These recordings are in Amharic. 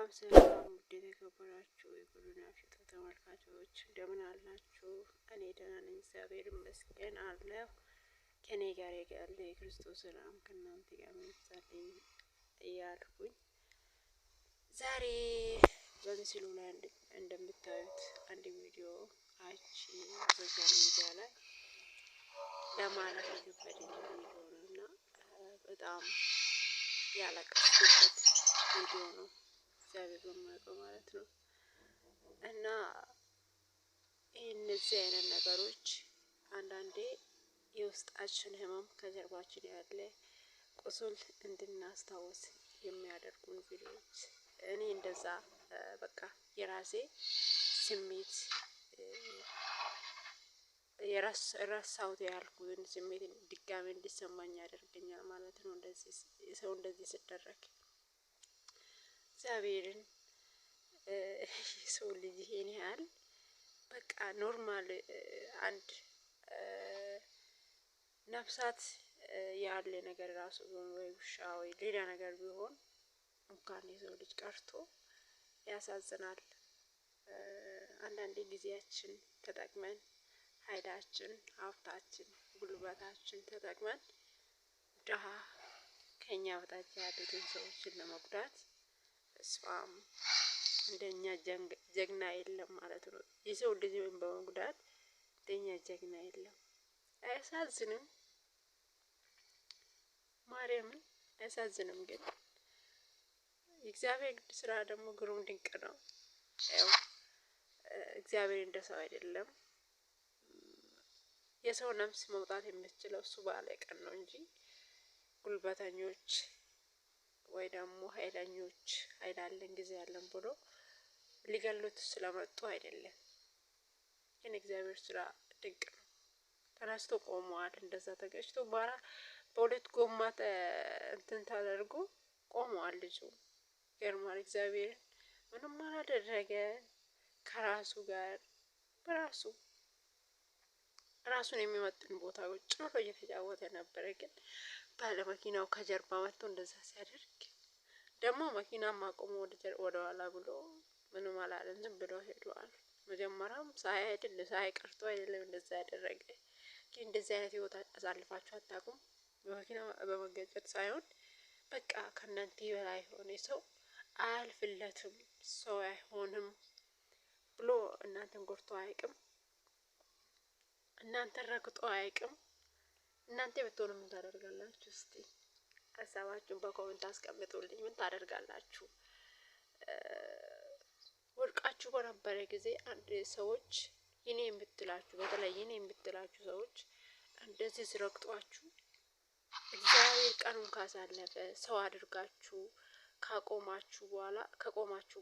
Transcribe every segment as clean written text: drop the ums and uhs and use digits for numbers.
ሰላም ሰላም ውድ የተከበራችሁ የጎልናፊት ተመልካቾች እንደምን አላችሁ? እኔ ደህና ነኝ፣ እግዚአብሔር ይመስገን አለሁ። ከኔ ጋር ያለ የክርስቶስ ሰላም ከእናንተ ጋር ይብዛልኝ እያልኩኝ ዛሬ በምስሉ ላይ እንደምታዩት አንድ ቪዲዮ አይቼ ሶሻል ሚዲያ ላይ ለማለት የከበደኝ ቪዲዮ ነውና በጣም ያለቀስኩበት ቪዲዮ ነው። እግዚአብሔር በማያውቀው ማለት ነው። እና እነዚህ አይነት ነገሮች አንዳንዴ የውስጣችን ህመም ከጀርባችን ያለ ቁስል እንድናስታውስ የሚያደርጉን ቪዲዮዎች እኔ እንደዛ በቃ የራሴ ስሜት የራሳውት ያልኩትን ስሜት ድጋሜ እንዲሰማኝ ያደርገኛል ማለት ነው። እንደዚህ ሰው እንደዚህ ሲደረግ እግዚአብሔርን ሰው ልጅ ይሄን ያህል በቃ ኖርማል አንድ ነፍሳት ያለ ነገር ራሱ ወይ ውሻ ወይ ሌላ ነገር ቢሆን እንኳን የሰው ልጅ ቀርቶ ያሳዝናል። አንዳንዴ ጊዜያችን ተጠቅመን ኃይላችን፣ ሀብታችን፣ ጉልበታችን ተጠቅመን ድሀ ከኛ በታች ያሉትን ሰዎችን ለመጉዳት እሷም እንደኛ ጀግና የለም ማለት ነው። የሰው ልጅ በመጉዳት እንደኛ ጀግና የለም። አያሳዝንም? ማርያምን አያሳዝንም? ግን የእግዚአብሔር ስራ ደግሞ ግሩም ድንቅ ነው። ያው እግዚአብሔር እንደ ሰው አይደለም። የሰው ነፍስ መውጣት የምትችለው እሱ ባለ ቀን ነው እንጂ ጉልበተኞች ወይ ደግሞ ኃይለኞች ኃይላለን ጊዜ ያለን ብሎ ሊገሉት ስለመጡ አይደለም። ግን እግዚአብሔር ስራ ድንቅ ነው። ተነስቶ ቆመዋል። እንደዛ ተገጭቶ በሁለት ጎማ እንትን ተደርጎ ቆመዋል። ልጁ ገርማል። እግዚአብሔር ምንም አላደረገ። ከራሱ ጋር በራሱ ራሱን የሚመጥን ቦታ ቁጭ ብሎ እየተጫወተ ነበረ። ግን ባለ መኪናው ከጀርባ መጥቶ እንደዛ ሲያደርግ ደግሞ መኪናም አቆሞ ወደ ኋላ ብሎ ምንም አላለም። ዝም ብሎ ሄዷል። መጀመሪያም ሳይ ቀርቶ አይደለም እንደዛ ያደረገ። ግን እንደዚህ አይነት ህይወት አሳልፋችሁ አታውቁም? በመኪና በመገጨት ሳይሆን በቃ ከእናንተ በላይ ሆነ ሰው አያልፍለትም፣ ሰው አይሆንም ብሎ እናንተን ጎድቶ አያውቅም። እናንተን ረግጦ አያውቅም። እናንተ ብትሆኑ ምን ታደርጋላችሁ? እስቲ ሀሳባችሁን በኮሜንት አስቀምጡልኝ። ምን ታደርጋላችሁ? ወድቃችሁ በነበረ ጊዜ አንድ ሰዎች የኔ የምትላችሁ በተለይ የኔ የምትላችሁ ሰዎች እንደዚህ ሲረግጧችሁ እግዚአብሔር ቀኑን ካሳለፈ ሰው አድርጋችሁ ከቆማችሁ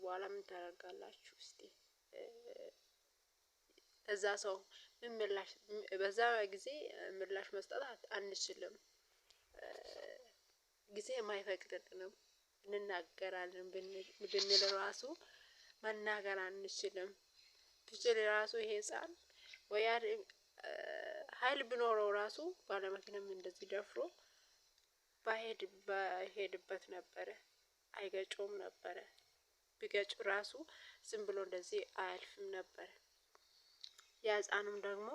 በኋላ ምን ታደርጋላችሁ? እስቲ እዛ ሰው ምን ምላሽ በዛ ጊዜ ምላሽ መስጠት አንችልም። ጊዜ የማይፈቅድልንም እንናገራለን ብንል ራሱ መናገር አንችልም። ብችል ራሱ ይሄ ህፃን ወይ ኃይል ቢኖረው ራሱ ባለመኪናም እንደዚህ ደፍሮ ባይሄድበት ነበረ። አይገጨውም ነበረ። ቢገጭ ራሱ ዝም ብሎ እንደዚህ አያልፍም ነበረ። ያ ህፃኑም ደግሞ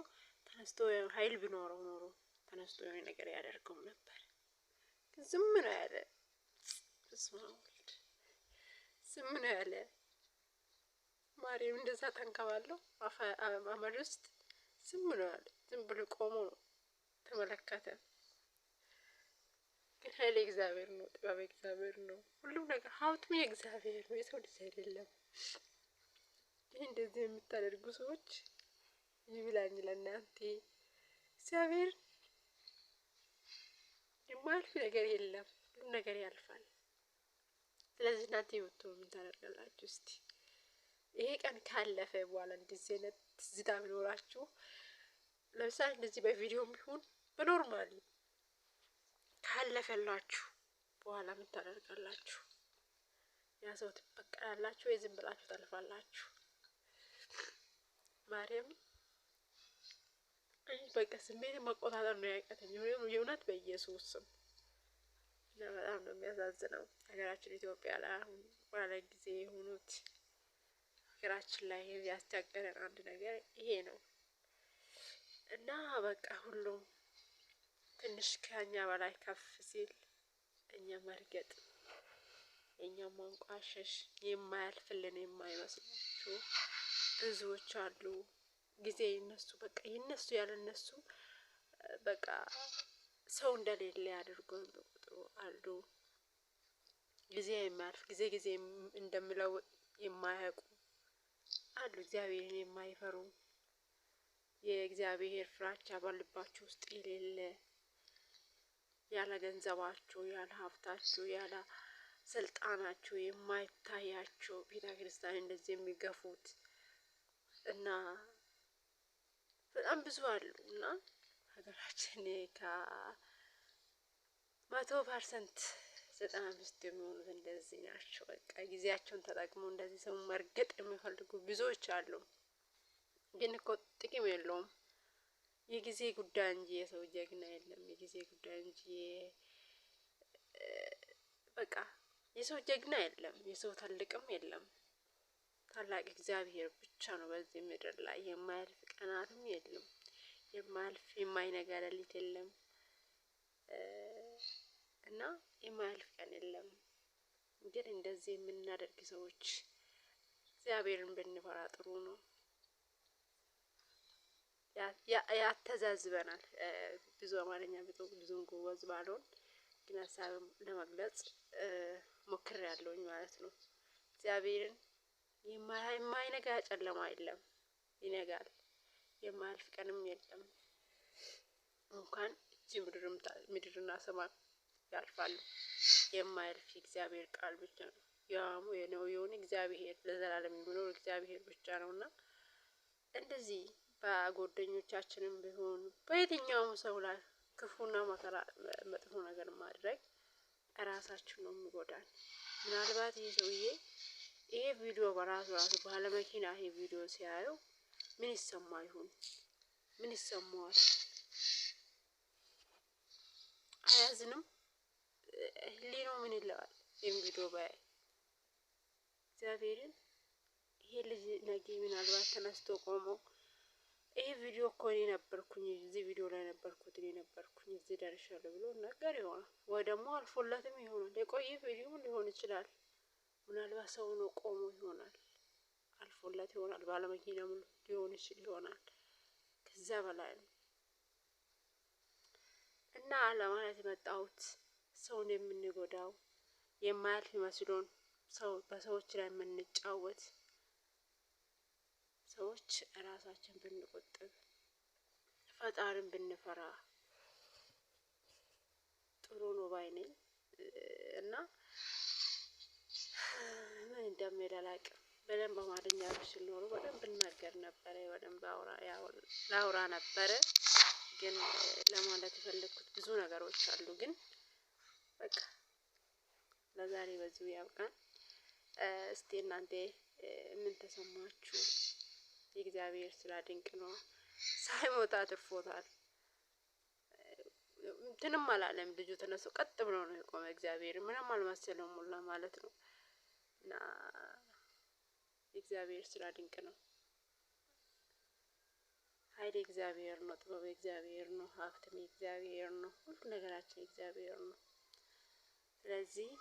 ተነስቶ ኃይል ቢኖረው ኖሮ ተነስቶ የሆነ ነገር ያደርገው ነበር። ዝም ነው ያለ። ዝም ነው ያለ። ማርያም እንደዛ ተንከባለው አመድ ውስጥ ዝም ነው ያለ። ዝም ብሎ ቆሞ ነው ተመለከተ። ግን ኃይል እግዚአብሔር ነው፣ ጥበብ እግዚአብሔር ነው። ሁሉም ነገር ሀብቱም የእግዚአብሔር ነው፣ የሰው ልጅ አይደለም። ይህ እንደዚህ የምታደርጉ ሰዎች ይብላኝ ለእናንተ። እግዚአብሔር የማያልፍ ነገር የለም። ሁሉም ነገር ያልፋል። ስለዚህ እናንተ ብትሆኑ ምን ታደርጋላችሁ? እስቲ ይሄ ቀን ካለፈ በኋላ እንደዚህ አይነት ትዝታ ቢኖራችሁ ለምሳሌ እንደዚህ በቪዲዮም ቢሆን በኖርማሊ ካለፈላችሁ በኋላ ምን ታደርጋላችሁ? ያ ሰው ትበቀላላችሁ ወይ ዝም ብላችሁ ታልፋላችሁ? ማርያም በቃ ስሜት መቆጣጠር ነው ያቃተኝ። የእውነት በኢየሱስ ስም በጣም ነው የሚያሳዝነው። ሀገራችን ኢትዮጵያ ላይ አሁን ባለ ጊዜ የሆኑት ሀገራችን ላይ ያስቸገረን አንድ ነገር ይሄ ነው እና በቃ ሁሉም ትንሽ ከኛ በላይ ከፍ ሲል እኛ መርገጥ፣ እኛ ማንቋሸሽ የማያልፍልን የማይመስላችሁ ብዙዎች አሉ። ጊዜ ይነሱ በቃ ይነሱ ያለ እነሱ በቃ ሰው እንደሌለ ያድርገው ቁጥሩ አሉ። ጊዜ የማያልፍ ጊዜ እንደሚለውጥ የማያውቁ አሉ። እግዚአብሔርን የማይፈሩ የእግዚአብሔር ፍራቻ በልባቸው ውስጥ የሌለ ያለ ገንዘባቸው፣ ያለ ሀብታቸው፣ ያለ ስልጣናቸው የማይታያቸው ቤተክርስቲያን እንደዚህ የሚገፉት እና በጣም ብዙ አሉ እና ሀገራችን ከ100% 95 የሚሆኑት እንደዚህ ናቸው። በቃ ጊዜያቸውን ተጠቅመው እንደዚህ ሰው መርገጥ የሚፈልጉ ብዙዎች አሉ። ግን እኮ ጥቅም የለውም። የጊዜ ጉዳይ እንጂ የሰው ጀግና የለም። የጊዜ ጉዳይ እንጂ በቃ የሰው ጀግና የለም። የሰው ትልቅም የለም። ታላቅ እግዚአብሔር ብቻ ነው በዚህ ምድር ላይ። የማያልፍ ቀናትም የለም። የማያልፍ የማይነጋ ሌሊት የለም እና የማያልፍ ቀን የለም። ግን እንደዚህ የምናደርግ ሰዎች እግዚአብሔርን ብንፈራ ጥሩ ነው። ያተዛዝበናል። ብዙ አማርኛ ብዙም ጎበዝ ባልሆን ግን ሀሳብም ለመግለጽ ሞክሬያለሁኝ ማለት ነው። እግዚአብሔርን የማይነጋ ጨለማ የለም፣ ይነጋል። የማያልፍ ቀንም የለም። እንኳን እቺ ምድርና ሰማይ ያልፋሉ፣ የማያልፍ እግዚአብሔር ቃል ብቻ ነው። ያሙ የሆነ እግዚአብሔር ለዘላለም የሚኖር እግዚአብሔር ብቻ ነውና እንደዚህ በጓደኞቻችንም ቢሆን በየትኛውም ሰው ላይ ክፉና መከራ መጥፎ ነገር ማድረግ ራሳችን ነው የሚጎዳን። ምናልባት ይሄ ሰውዬ ይሄ ቪዲዮ በራሱ ባለመኪና ይሄ ቪዲዮ ሲያዩ ምን ይሰማ ይሆን? ምን ይሰማዋል? አያዝንም? ህሊናው ምን ይለዋል? ይሄን ቪዲዮ ባይ እግዚአብሔርን ይሄ ልጅ ነገ ምናልባት ተነስቶ ቆሞ ይሄ ቪዲዮ እኮ እኔ ነበርኩኝ፣ እዚህ ቪዲዮ ላይ ነበርኩት፣ እኔ ነበርኩኝ እዚህ ደርሻለሁ ብሎ ነገር ይሆናል። ወይ ደግሞ አልፎለትም ይሆናል። የቆየ ቪዲዮ ሊሆን ይችላል። ምናልባት ሰው ነው ቆሞ ይሆናል፣ አልፎለት ይሆናል። ባለመኪናም ሊሆን ይችል ይሆናል። ከዛ በላይ ነው እና ለማለት የመጣሁት ሰውን የምንጎዳው የማያልፍ መስሎን ሰው በሰዎች ላይ የምንጫወት ሰዎች ራሳችን ብንቆጥብ ፈጣሪን ብንፈራ ጥሩ ነው ባይ ነኝ እና ምን እንደምል አላውቅም። በደንብ አማርኛ ብችል ኖሮ በደንብ እናገር ነበረ፣ በደንብ ላውራ ነበረ። ግን ለማለት የፈለኩት ብዙ ነገሮች አሉ። ግን በቃ ለዛሬ በዚሁ ያብቃን። እስቲ እናንተ ምን ተሰማችሁ? የእግዚአብሔር ስራ ድንቅ ነው። ሳይሞት አትርፎታል። እንትንም አላለም ልጁ ተነስቶ ቀጥ ብሎ ነው የቆመ። እግዚአብሔር ምንም አልመሰለውም ሁላ ማለት ነው። እና የእግዚአብሔር ስራ ድንቅ ነው። ኃይል እግዚአብሔር ነው፣ ጥበብ እግዚአብሔር ነው፣ ሀብትም እግዚአብሔር ነው፣ ሁሉ ነገራችን እግዚአብሔር ነው። ስለዚህ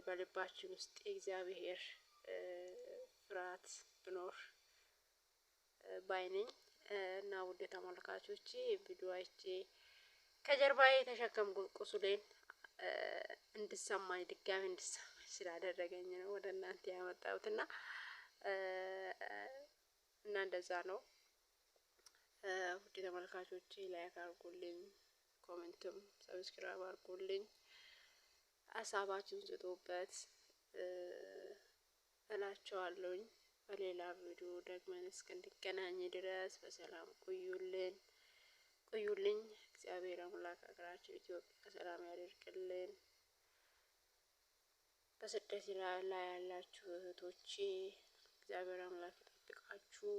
በልባችን ውስጥ የእግዚአብሔር ፍርሃት ብኖር ባይነኝ እና ውድ ተመልካቾቼ ቪዲዮ አይቼ ከጀርባዬ የተሸከምኩት ቁስሌን እንድሰማኝ ድጋሚ እንድሰማኝ ስላደረገኝ ነው ወደ እናንተ ያመጣሁት እና እንደዛ ነው። ውድ ተመልካቾቼ ላይክ አድርጉልኝ፣ ኮሜንትም ሰብስክራይብ አድርጉልኝ፣ ሀሳባችሁን ስጡበት እላችኋለሁኝ። በሌላ ቪዲዮ ደግመን እስክንገናኝ ድረስ በሰላም ቆዩልኝ። እግዚአብሔር አምላክ ሀገራችን ኢትዮጵያ ሰላም ያደርግልን። በስደት ላይ ያላችሁ እህቶቼ እግዚአብሔር አምላክ ይጠብቃችሁ።